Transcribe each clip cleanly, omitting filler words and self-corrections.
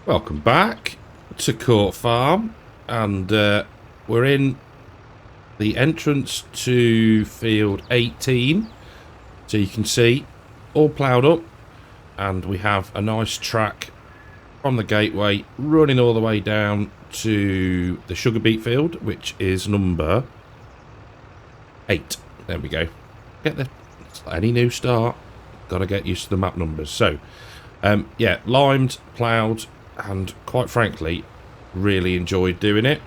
Welcome back to Court Farm, and we're in the entrance to field 18. So you can see all ploughed up, and we have a nice track from the gateway running all the way down to the sugar beet field, which is number 8. There we go. Get the any new start, gotta get used to the map numbers. So yeah, limed, ploughed, and quite frankly really enjoyed doing it.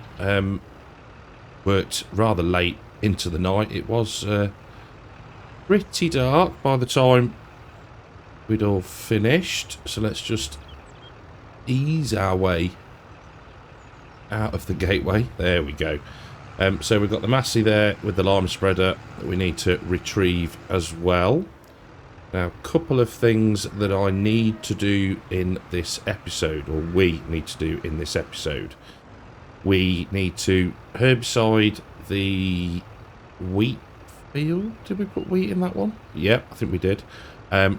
Worked rather late into the night. It was pretty dark by the time we'd all finished, so let's just ease our way out of the gateway. There we go. So we've got the Massey there with the lime spreader that we need to retrieve as well. Now, a couple of things that I need to do in this episode, or we need to do in this episode. We need to herbicide the wheat field. Did we put wheat in that one? Yeah, I think we did.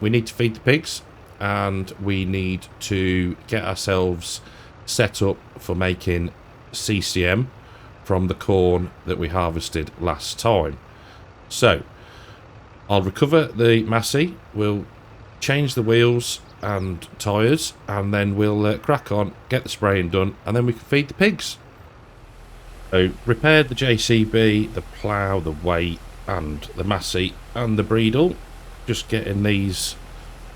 We need to feed the pigs, and we need to get ourselves set up for making CCM from the corn that we harvested last time. So I'll recover the Massey, we'll change the wheels and tyres, and then we'll crack on, get the spraying done, and then we can feed the pigs. So repaired the JCB, the plough, the weight, and the Massey, and the breedle. Just getting these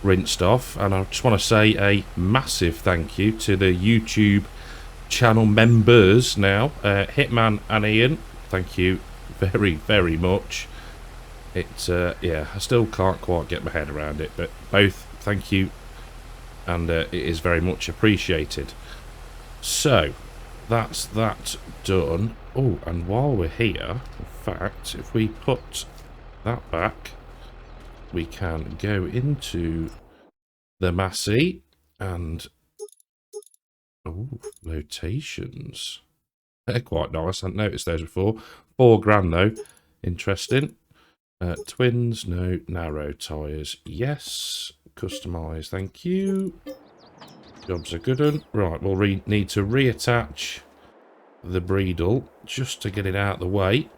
rinsed off, and I just want to say a massive thank you to the YouTube channel members now, Hitman and Ian. Thank you very, very much. It's yeah, I still can't quite get my head around it, but both thank you, and it is very much appreciated. So that's that done. Oh, and while we're here, in fact, if we put that back, we can go into the Massey and rotations. They're quite nice. I hadn't noticed those before. £4 though. Interesting. Twins, no. Narrow tyres, yes. Customise, thank you. Job's a good one. Right, we'll need to reattach the breedle just to get it out of the way.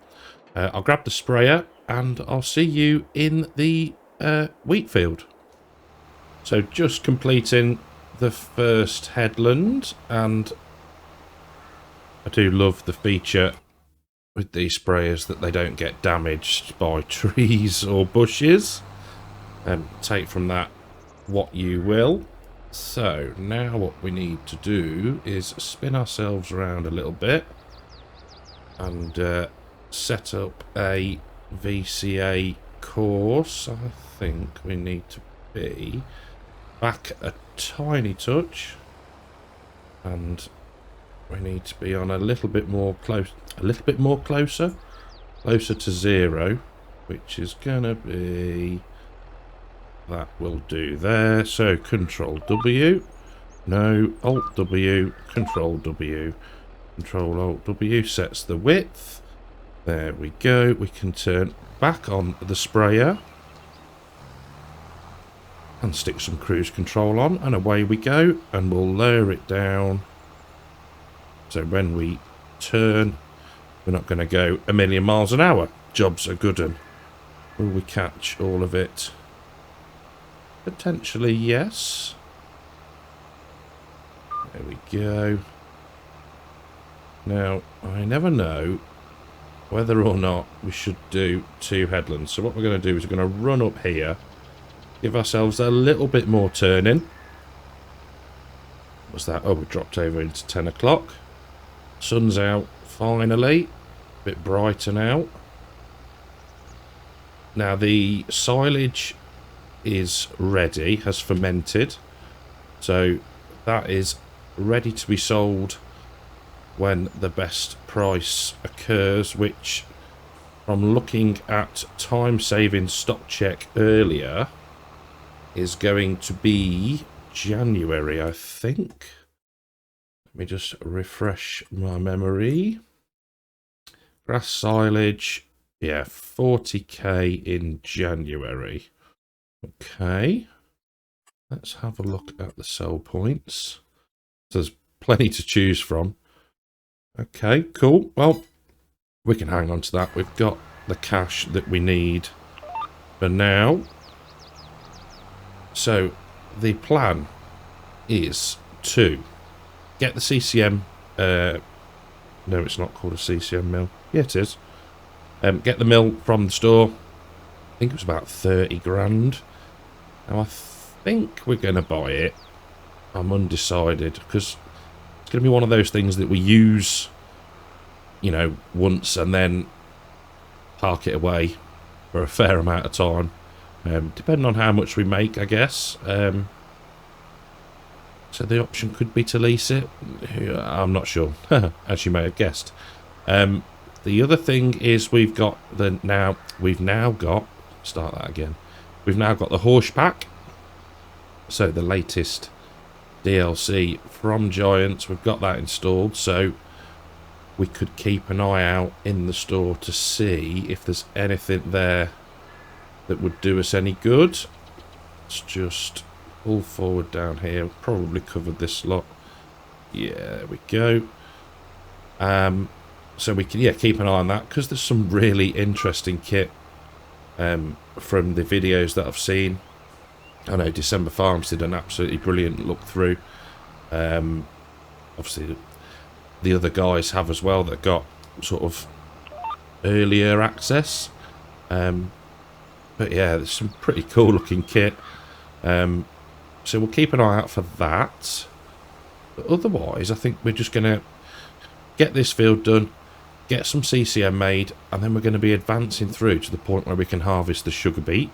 I'll grab the sprayer and I'll see you in the wheat field. So just completing the first headland, and I do love the feature with these sprayers that they don't get damaged by trees or bushes. Take from that what you will. So now what we need to do is spin ourselves around a little bit and set up a VCA course. I think we need to be back a tiny touch, and we need to be on a little bit more closer to 0, which is gonna be, that will do there. So Control W, no, Alt W, Control W, Control Alt W sets the width. There we go. We can turn back on the sprayer and stick some cruise control on, and away we go, and we'll lower it down. So when we turn, we're not going to go a million miles an hour. Job's a good one. Will we catch all of it? Potentially, yes. There we go. Now, I never know whether or not we should do 2 headlands. So what we're going to do is we're going to run up here, give ourselves a little bit more turning. What's that? Oh, we dropped over into 10 o'clock. Sun's out finally. A bit brighter now. Now the silage is ready, has fermented. So that is ready to be sold when the best price occurs, which, from looking at time-saving stock check earlier, is going to be January, I think. Let me just refresh my memory. Grass silage, yeah, 40k in January. Okay. Let's have a look at the sell points. So there's plenty to choose from. Okay, cool. Well, we can hang on to that. We've got the cash that we need for now. So the plan is to get the CCM. No, it's not called a CCM mill. Yeah, it is. Get the mill from the store. I think it was about 30 grand. Now I think we're going to buy it. I'm undecided because it's going to be one of those things that we use, you know, once and then park it away for a fair amount of time, depending on how much we make, I guess. So the option could be to lease it. I'm not sure, as you may have guessed. The other thing is we've now got the Horse Pack. So the latest DLC from Giants, we've got that installed, so we could keep an eye out in the store to see if there's anything there that would do us any good. Let's just pull forward down here. Probably covered this lot. Yeah, there we go. So we can keep an eye on that because there's some really interesting kit from the videos that I've seen. I know December Farms did an absolutely brilliant look through. Obviously the other guys have as well that got sort of earlier access. But yeah, there's some pretty cool looking kit. So we'll keep an eye out for that. But otherwise, I think we're just going to get this field done, get some CCM made, and then we're going to be advancing through to the point where we can harvest the sugar beet.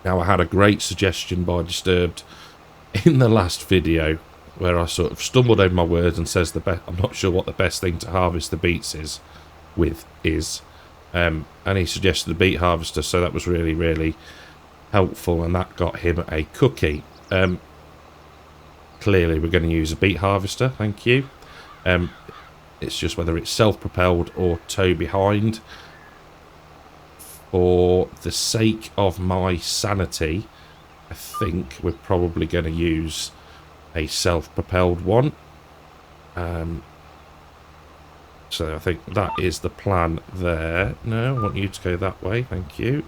Now, I had a great suggestion by Disturbed in the last video where I sort of stumbled over my words and says I'm not sure what the best thing to harvest the beets is. And he suggested the beet harvester, so that was really, really helpful, and that got him a cookie. Clearly, we're going to use a beet harvester, thank you. It's just whether it's self-propelled or tow behind. For the sake of my sanity, I think we're probably going to use a self-propelled one. So I think that is the plan there. No, I want you to go that way, thank you.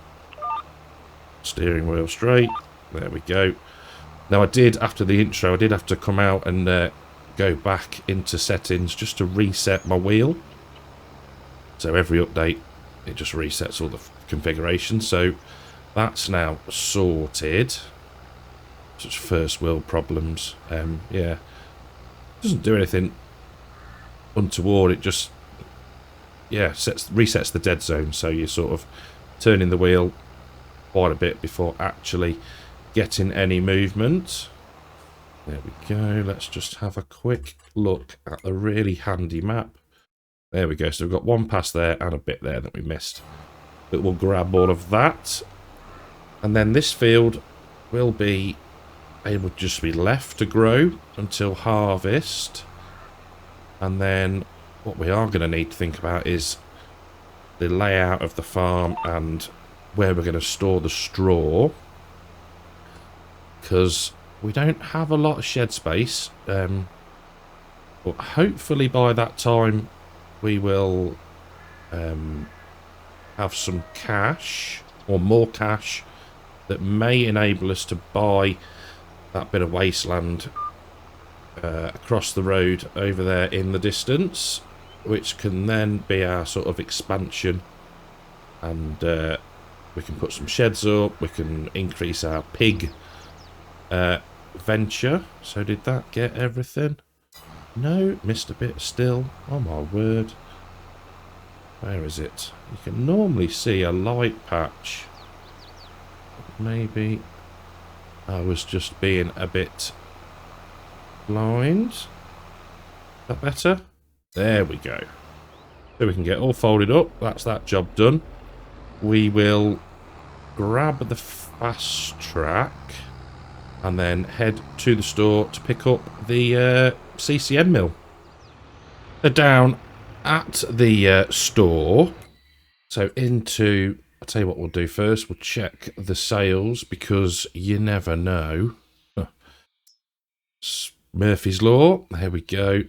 Steering wheel straight. There we go. Now I did, after the intro, I did have to come out and go back into settings just to reset my wheel. So every update, it just resets all the configurations. So that's now sorted. Such first world problems. Yeah, doesn't do anything untoward. It just resets the dead zone. So you're sort of turning the wheel quite a bit before actually getting any movement. There we go. Let's just have a quick look at the really handy map. There we go. So we've got one pass there and a bit there that we missed. But we'll grab all of that. And then this field will be able to just be left to grow until harvest. And then what we are going to need to think about is the layout of the farm and where we're going to store the straw. Because we don't have a lot of shed space. But hopefully by that time we will have some cash, or more cash, that may enable us to buy that bit of wasteland across the road over there in the distance, which can then be our sort of expansion, and we can put some sheds up, we can increase our pig venture. So did that get everything? No, missed a bit still. Oh my word. Where is it? You can normally see a light patch. Maybe I was just being a bit blind. Is that better? There we go. So we can get all folded up. That's that job done. We will grab the fast track and then head to the store to pick up the CCM mill. They're down at the store. So I'll tell you what we'll do first. We'll check the sales, because you never know. Murphy's Law. There we go.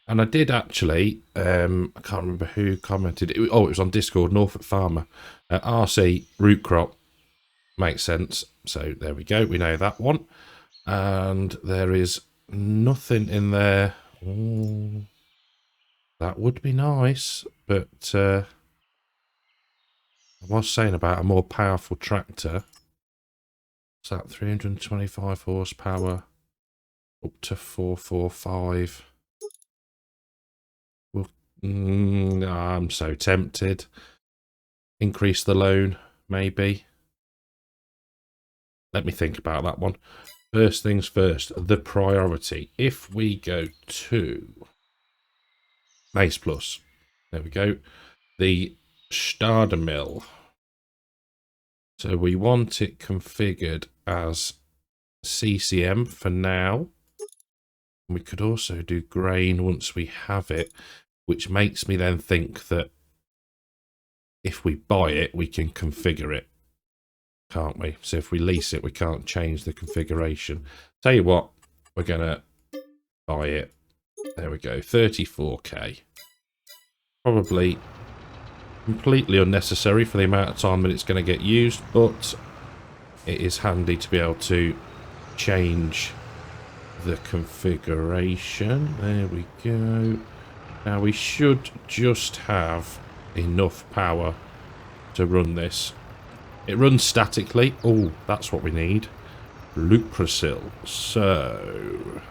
And I did actually, I can't remember who commented. It was on Discord, Norfolk Farmer. RC root crop makes sense. So there we go. We know that one. And there is nothing in there. Ooh, that would be nice. But I was saying about a more powerful tractor. Is that 325 horsepower? Up to 445. Well, I'm so tempted. Increase the loan, maybe. Let me think about that one. First things first, the priority. If we go to Mace Plus, there we go. The starter mill. So we want it configured as CCM for now. We could also do grain once we have it, which makes me then think that if we buy it, we can configure it, can't we? So if we lease it, we can't change the configuration. Tell you what, we're going to buy it. There we go, 34k. Probably completely unnecessary for the amount of time that it's going to get used, but it is handy to be able to change the configuration. There we go. Now we should just have enough power to run this. It runs statically. Oh, that's what we need. Luprasil. So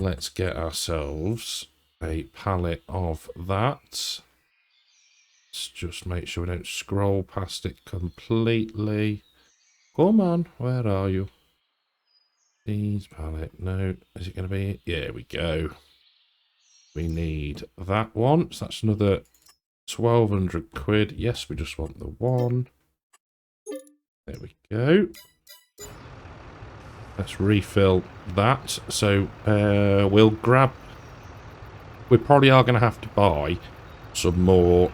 let's get ourselves a pallet of that. Let's just make sure we don't scroll past it completely. Come on, where are you? These pallet. No, is it going to be? Yeah, we go. We need that one. So that's another 1,200 quid. Yes, we just want the one. There we go. Let's refill that. So we'll grab... We probably are going to have to buy some more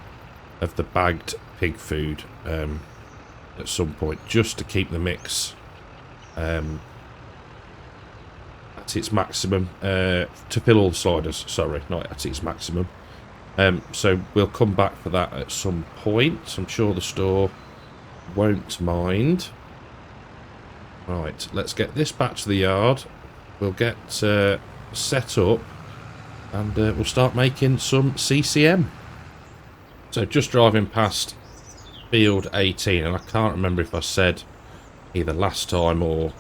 of the bagged pig food at some point, just to keep the mix at its maximum. To fill all the sliders, sorry, not at its maximum. So we'll come back for that at some point. I'm sure the store won't mind. Right, let's get this back to the yard. We'll get set up and we'll start making some CCM. So just driving past field 18, and I can't remember if I said either last time or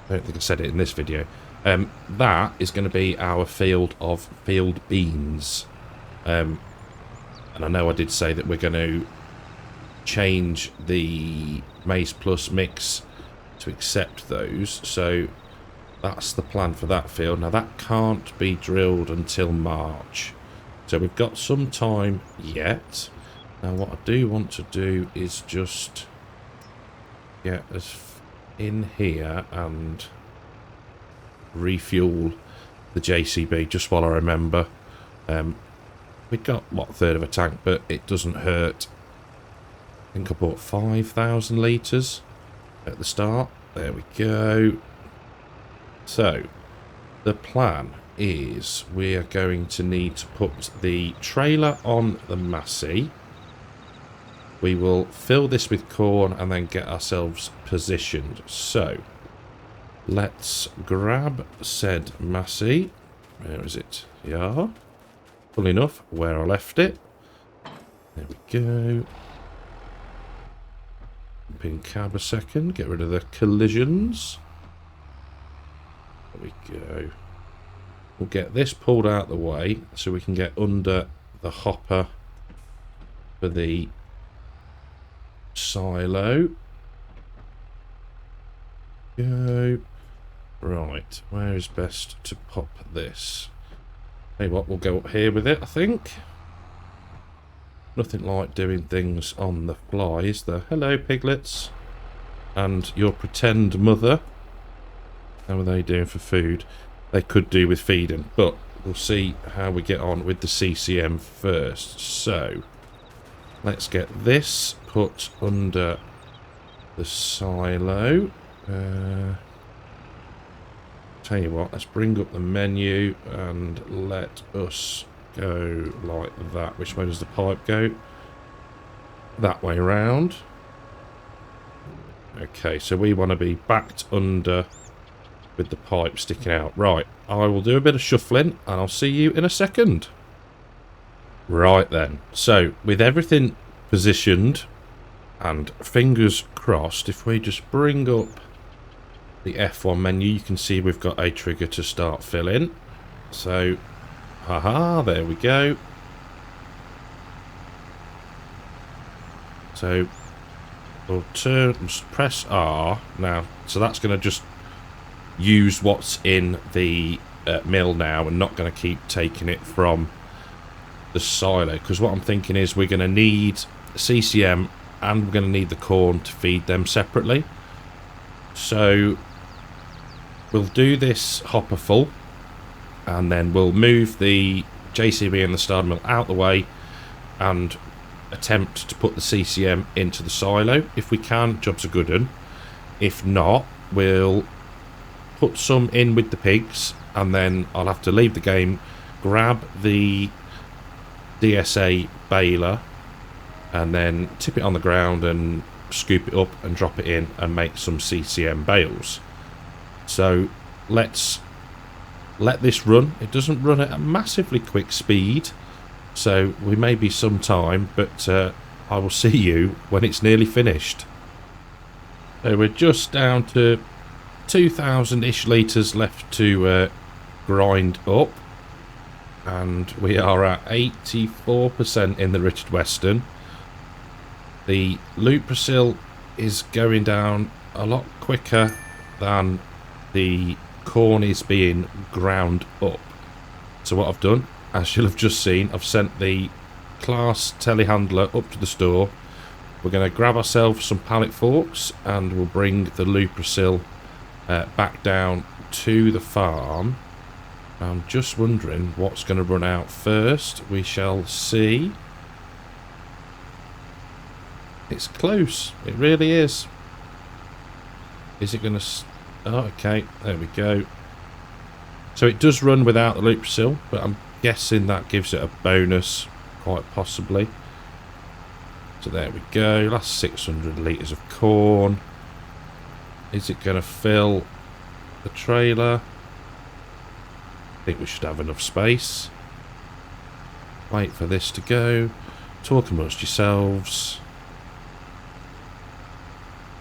I don't think I said it in this video. That is going to be our field of field beans. And I know I did say that we're going to change the Maize Plus mix to accept those. So that's the plan for that field. Now that can't be drilled until March. So we've got some time yet. Now what I do want to do is just get us in here and refuel the JCB just while I remember. We've got, what, a third of a tank, but it doesn't hurt. I think I bought 5,000 litres at the start. There we go. So, the plan is we are going to need to put the trailer on the Massey. We will fill this with corn and then get ourselves positioned. So, let's grab said Massey. Where is it? Yeah. Full enough, where I left it. There we go. Pin cab a second, get rid of the collisions. There we go. We'll get this pulled out the way so we can get under the hopper for the silo. Go. Right, where is best to pop this? Hey, what, we'll go up here with it, I think. Nothing like doing things on the fly, is there? Hello, piglets. And your pretend mother. How are they doing for food? They could do with feeding, but we'll see how we get on with the CCM first. So, let's get this put under the silo. tell you what, let's bring up the menu and let us go like that. Which way does the pipe go? That way round. Okay, so we want to be backed under with the pipe sticking out. Right, I will do a bit of shuffling and I'll see you in a second. Right then, so with everything positioned and fingers crossed, if we just bring up the F1 menu, you can see we've got a trigger to start filling. So, haha, there we go. So, we'll press R now. So that's going to just use what's in the mill now and not going to keep taking it from the silo. Because what I'm thinking is we're going to need CCM and we're going to need the corn to feed them separately. So we'll do this hopper full and then we'll move the JCB and the starter mill out the way and attempt to put the CCM into the silo. If we can, job's a good one. If not, we'll put some in with the pigs and then I'll have to leave the game, grab the DSA baler and then tip it on the ground and scoop it up and drop it in and make some CCM bales. So let's let this run. It doesn't run at a massively quick speed, so we may be some time, but I will see you when it's nearly finished. So we're just down to 2,000-ish litres left to grind up, and we are at 84% in the Richard Western. The Luprasil is going down a lot quicker than the corn is being ground up. So what I've done, as you'll have just seen, I've sent the class telehandler up to the store. We're going to grab ourselves some pallet forks and we'll bring the Luprasil back down to the farm. I'm just wondering what's going to run out first. We shall see. It's close. It really is. Is it going to... Oh, okay. There we go. So it does run without the Luprasil, but I'm guessing that gives it a bonus, quite possibly. So there we go. Last 600 litres of corn. Is it going to fill the trailer? I think we should have enough space. Wait for this to go. Talk amongst yourselves.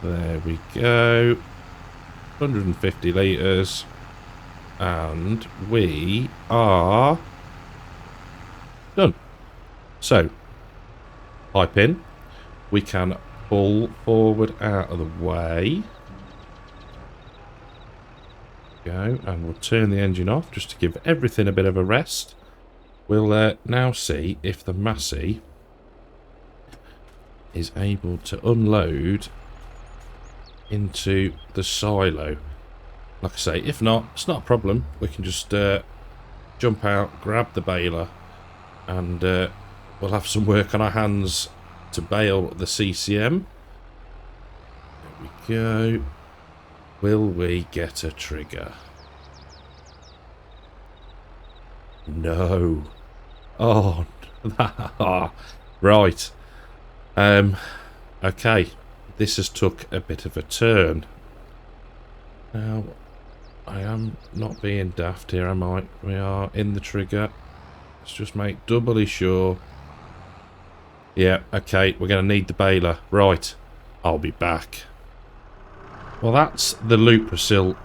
There we go. 150 litres. And we are done. So, pipe in. We can pull forward out of the way. Go, and we'll turn the engine off just to give everything a bit of a rest. We'll now see if the Massey is able to unload into the silo. Like I say, if not, it's not a problem. We can just jump out, grab the baler, and we'll have some work on our hands to bale the CCM. There we go. Will we get a trigger? No. Oh, right. Okay. This has took a bit of a turn. Now, I am not being daft here, am I? We are in the trigger. Let's just make doubly sure. Yeah, okay, we're going to need the baler. Right, I'll be back. Well, that's the Luprasil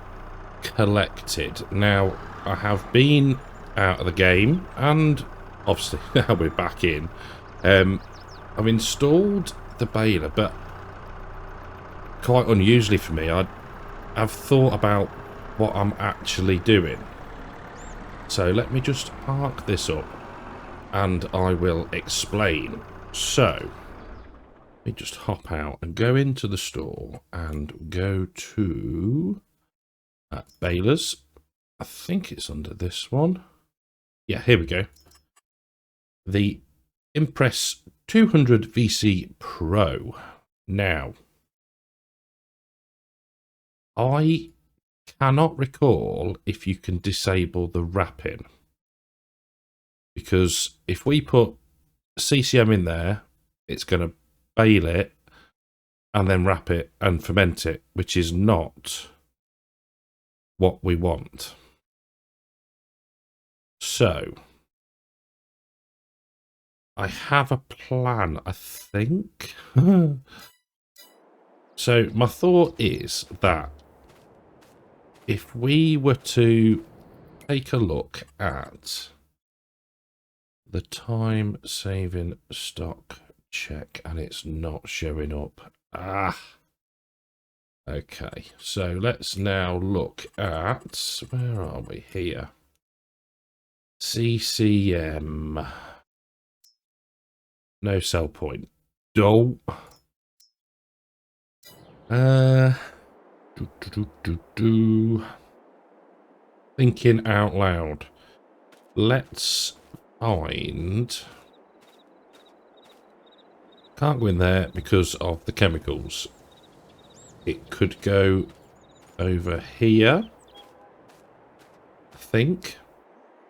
collected. Now, I have been out of the game, and obviously now we're back in. I've installed the baler, but quite unusually for me, I've thought about what I'm actually doing. So let me just park this up and I will explain. So, let me just hop out and go into the store and go to balers. I think it's under this one. Yeah, here we go. The Impress 200 VC Pro. Now, I cannot recall if you can disable the wrapping. Because if we put CCM in there, it's going to bale it and then wrap it and ferment it, which is not what we want. So I have a plan, I think. So my thought is that if we were to take a look at the time saving stock check, and it's not showing up. Okay, so let's now look at, where are we here? CCM. No sell point. Dull. Thinking out loud. Let's find... Can't go in there because of the chemicals. It could go over here, I think.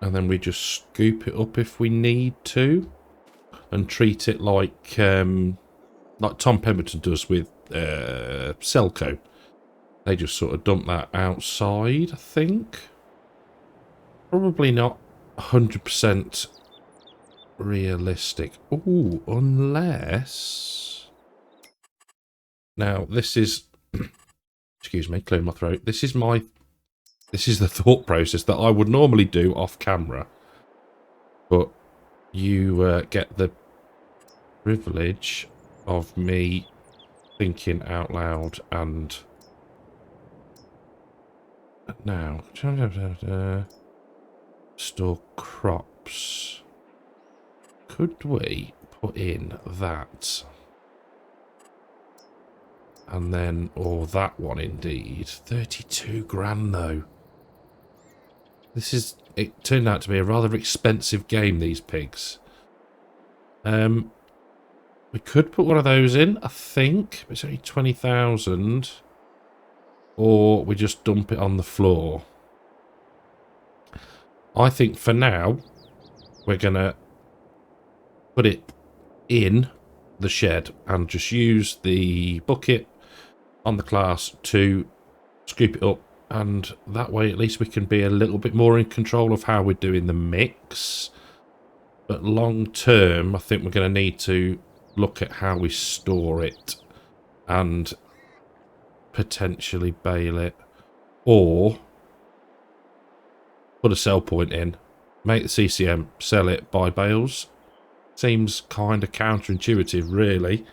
And then we just scoop it up if we need to. And treat it like Tom Pemberton does with Selco. They just sort of dump that outside, I think. Probably not 100% realistic. Ooh, unless... Now, this is... excuse me, clear my throat. This is the thought process that I would normally do off camera. But you get the privilege of me thinking out loud and... Now... store crops. Could we put in that? And then, or that one indeed. 32 grand though. It turned out to be a rather expensive game, these pigs. We could put one of those in, I think. It's only 20,000. Or we just dump it on the floor. I think for now, we're going to put it in the shed and just use the bucket on the class to scoop it up. And that way, at least we can be a little bit more in control of how we're doing the mix. But long term, I think we're going to need to look at how we store it and potentially bale it. Or put a sell point in, make the CCM, sell it, buy bales. Seems kind of counterintuitive, really.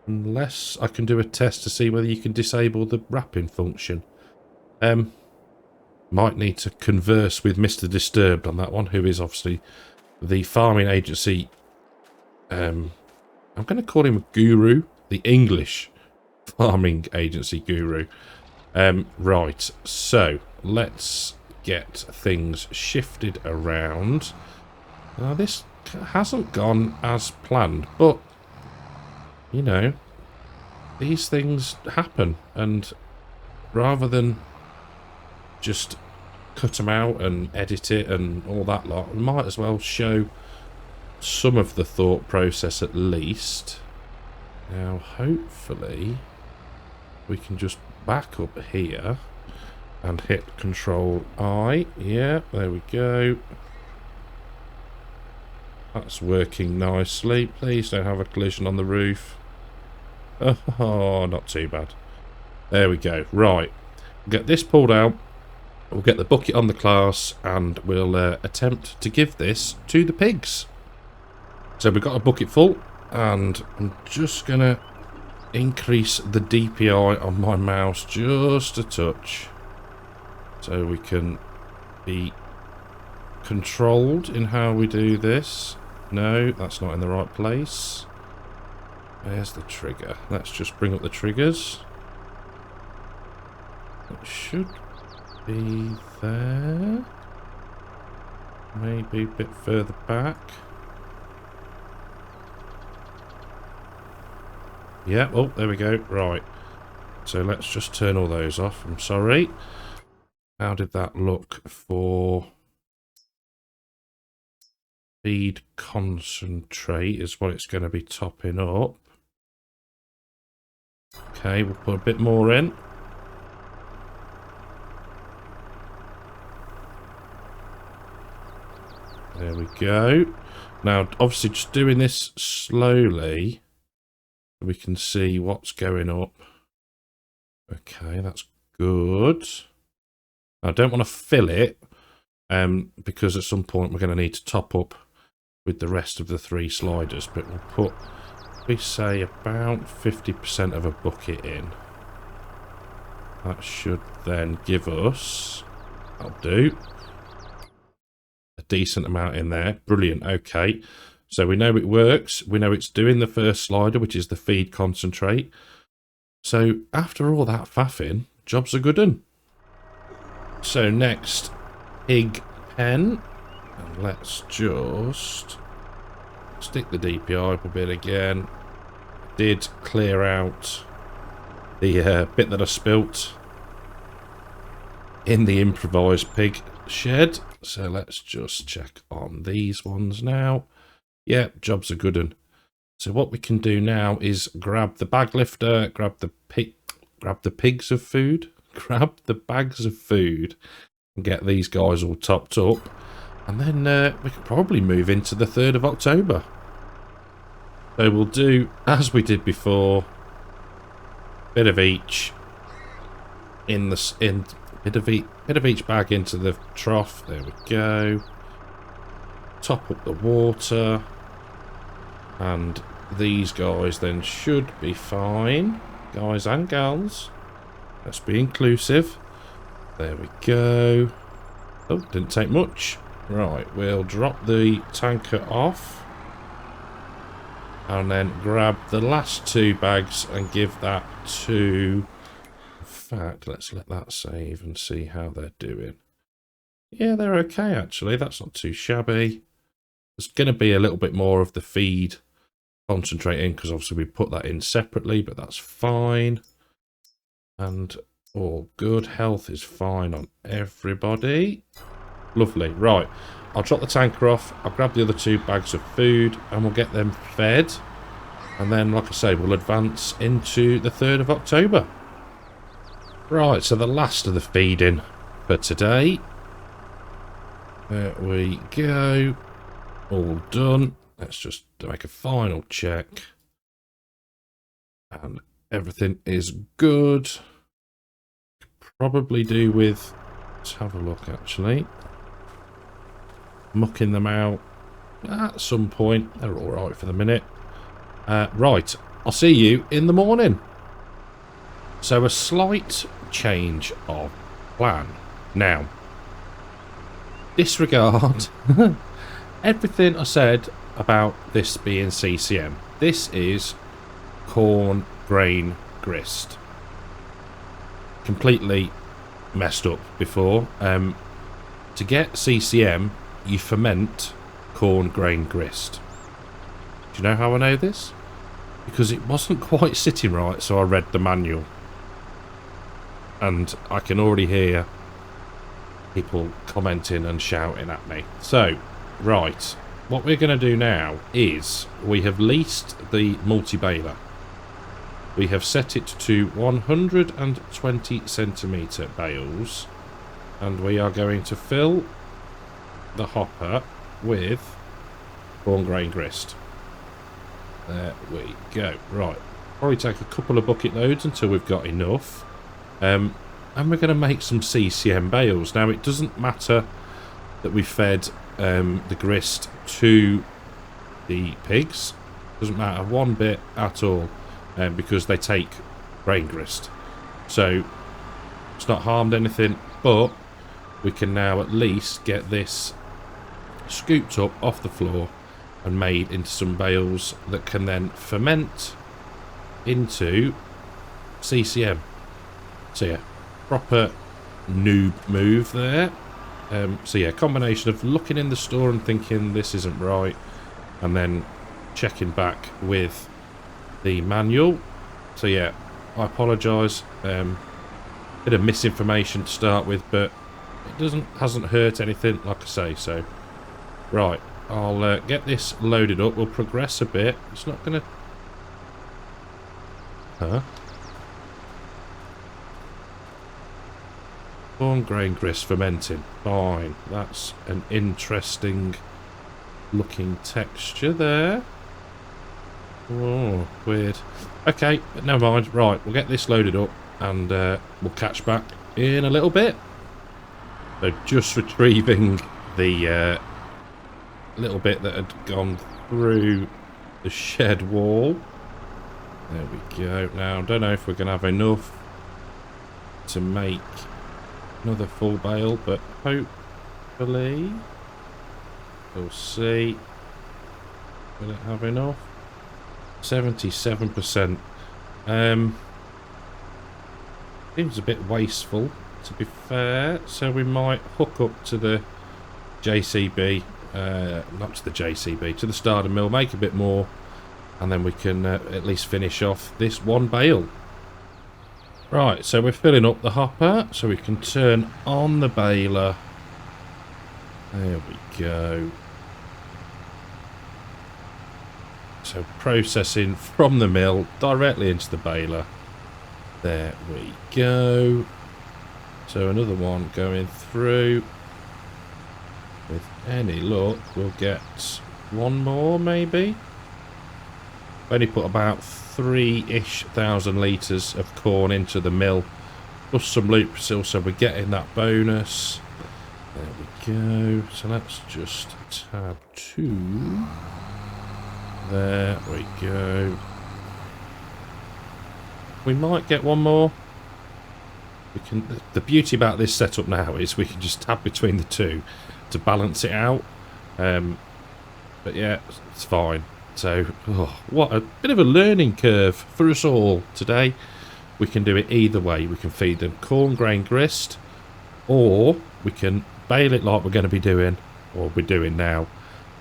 Unless I can do a test to see whether you can disable the wrapping function. Might need to converse with Mr. Disturbed on that one, who is obviously the farming agency. I'm going to call him a guru, the English farming agency guru. Right, so let's get things shifted around. Now, this hasn't gone as planned, but, you know, these things happen, and rather than just cut them out and edit it and all that lot, we might as well show some of the thought process at least. Now, hopefully, we can just back up here and hit Control I. Yeah, there we go. That's working nicely. Please don't have a collision on the roof. Oh, not too bad. There we go. Right. We'll get this pulled out. We'll get the bucket on the class and we'll attempt to give this to the pigs. So we've got a bucket full and I'm just going to increase the DPI on my mouse just a touch so we can be controlled in how we do this. No, that's not in the right place. Where's the trigger? Let's just bring up the triggers. It should be there. Maybe a bit further back. Yeah, oh, there we go. Right. so let's just turn all those off. I'm sorry. How did that look for feed concentrate is what it's going to be topping up. Okay, we'll put a bit more in. There we go. Now, obviously, just doing this slowly, we can see what's going up. Okay, that's good. I don't want to fill it, because at some point we're going to need to top up with the rest of the 3 sliders. But we'll put, we say, about 50% of a bucket in. That should then give us, that'll do, a decent amount in there. Brilliant. Okay, so we know it works. We know it's doing the first slider, which is the feed concentrate. So after all that faffing, job's a good one. So next, pig pen, and let's just stick the DPI up a bit again. Did clear out the bit that I spilt in the improvised pig shed. So let's just check on these ones now. Yep, job's a good one. So what we can do now is grab the bag lifter, grab the pigs of food, grab the bags of food, and get these guys all topped up. And then we can probably move into the 3rd of October. So we'll do as we did before. Bit of each bit of each bag into the trough. There we go. Top up the water, and these guys then should be fine, guys and gals. Let's be inclusive. There we go. Oh, didn't take much. Right, we'll drop the tanker off and then grab the last 2 bags and give that to, in fact, let's let that save and see how they're doing. Yeah, they're okay actually. That's not too shabby. There's going to be a little bit more of the feed concentrate in because obviously we put that in separately, but that's fine. And all good. Health is fine on everybody. Lovely. Right, I'll drop the tanker off. I'll grab the other 2 bags of food and we'll get them fed. And then, like I say, we'll advance into the 3rd of October. Right, so the last of the feeding for today. There we go. All done. Let's just make a final check. And everything is good. Probably do with, let's have a look actually. Mucking them out at some point. They're alright for the minute. Right, I'll see you in the morning. So a slight change of plan. Now, disregard everything I said about this being CCM. This is corn grain grist. Completely messed up before. To get CCM, you ferment corn grain grist. Do you know how I know this? Because it wasn't quite sitting right, so I read the manual. And I can already hear people commenting and shouting at me. So, right, what we're going to do now is we have leased the multi-baler. We have set it to 120 centimetre bales, and we are going to fill the hopper with corn grain grist. There we go. Right, probably take a couple of bucket loads until we've got enough. And we're going to make some CCM bales. Now, it doesn't matter that we fed the grist to the pigs. Doesn't matter one bit at all, because they take grain grist. So it's not harmed anything, but we can now at least get this scooped up off the floor and made into some bales that can then ferment into CCM. So yeah, proper noob move there. So yeah, combination of looking in the store and thinking this isn't right, and then checking back with the manual. So yeah, I apologise. Bit of misinformation to start with, but it hasn't hurt anything, like I say. So, right, I'll get this loaded up. We'll progress a bit. It's not going to... Huh? Corn grain grist fermenting. Fine. That's an interesting looking texture there. Oh, weird. Okay, but never mind. Right, we'll get this loaded up and we'll catch back in a little bit. So just retrieving the little bit that had gone through the shed wall. There we go. Now, I don't know if we're going to have enough to make another full bale, but hopefully we'll see. Will it have enough? 77%. Seems a bit wasteful, to be fair. So we might hook up to the JCB, not to the JCB, to the starter mill, make a bit more, and then we can at least finish off this one bale. Right, so we're filling up the hopper, so we can turn on the baler. There we go. So processing from the mill directly into the baler. There we go. So another one going through. With any luck, we'll get one more maybe. Only put about 3-ish thousand litres of corn into the mill. Plus some Lupersil, so we're getting that bonus. There we go. So let's just tab 2. There we go. We might get one more. We can. The beauty about this setup now is we can just tab between the two to balance it out. But yeah, it's fine. So, what a bit of a learning curve for us all today. We can do it either way. We can feed them corn grain grist, or we can bale it like we're going to be doing, or we're doing now.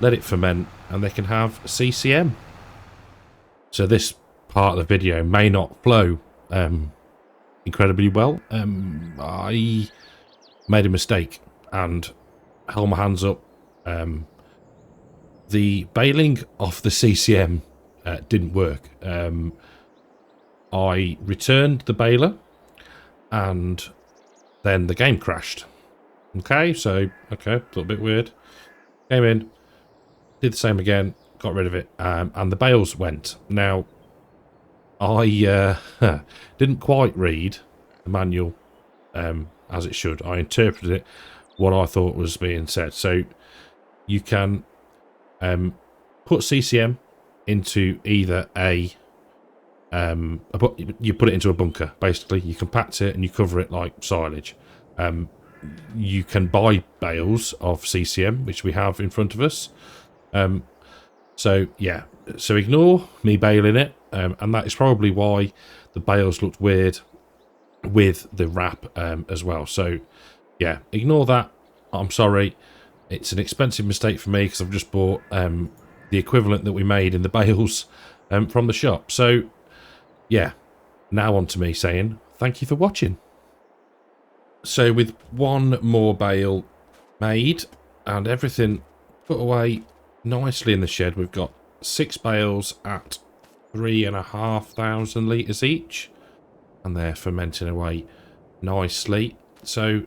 Let it ferment, and they can have CCM. So this part of the video may not flow incredibly well. I made a mistake and held my hands up. The baling of the CCM didn't work. I returned the baler and then the game crashed. Okay, so, okay, a little bit weird. Came in, did the same again, got rid of it, and the bales went. Now, I didn't quite read the manual as it should. I interpreted it what I thought was being said. So you can put CCM into either you put it into a bunker, basically. You compact it and you cover it like silage. You can buy bales of CCM, which we have in front of us. So yeah, so ignore me baling it, and that is probably why the bales looked weird with the wrap as well. So yeah, ignore that. I'm sorry, it's an expensive mistake for me because I've just bought the equivalent that we made in the bales from the shop. So yeah, now on to me saying thank you for watching. So with one more bale made and everything put away nicely in the shed, we've got 6 bales at 3,500 litres each, and they're fermenting away nicely. So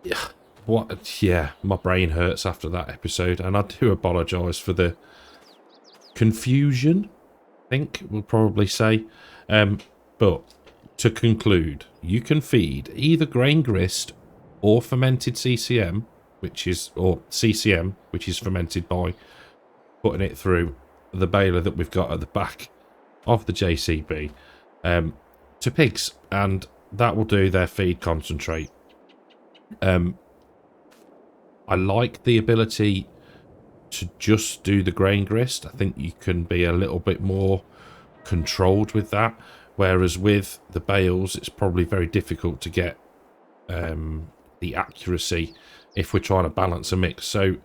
yeah, my brain hurts after that episode, and I do apologise for the confusion, I think we'll probably say. But to conclude, you can feed either grain grist or fermented CCM, or CCM, which is fermented by putting it through the baler that we've got at the back of the JCB, to pigs, and that will do their feed concentrate. I like the ability to just do the grain grist. I think you can be a little bit more controlled with that, whereas with the bales it's probably very difficult to get the accuracy if we're trying to balance a mix. So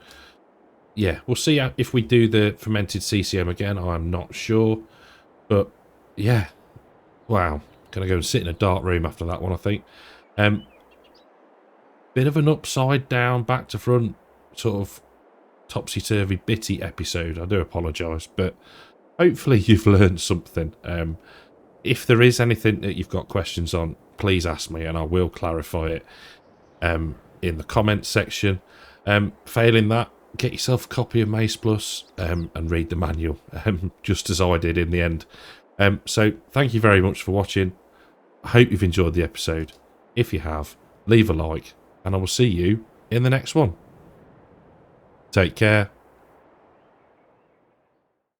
yeah, we'll see if we do the fermented CCM again. I'm not sure, but yeah, Wow. Gonna go and sit in a dark room after that one, I think. Bit of an upside down, back to front, sort of topsy-turvy, bitty episode. I do apologise, but hopefully you've learned something. If there is anything that you've got questions on, please ask me and I will clarify it in the comments section. Failing that, get yourself a copy of Maze Plus and read the manual, just as I did in the end. So thank you very much for watching. I hope you've enjoyed the episode. If you have, leave a like and I will see you in the next one. Take care.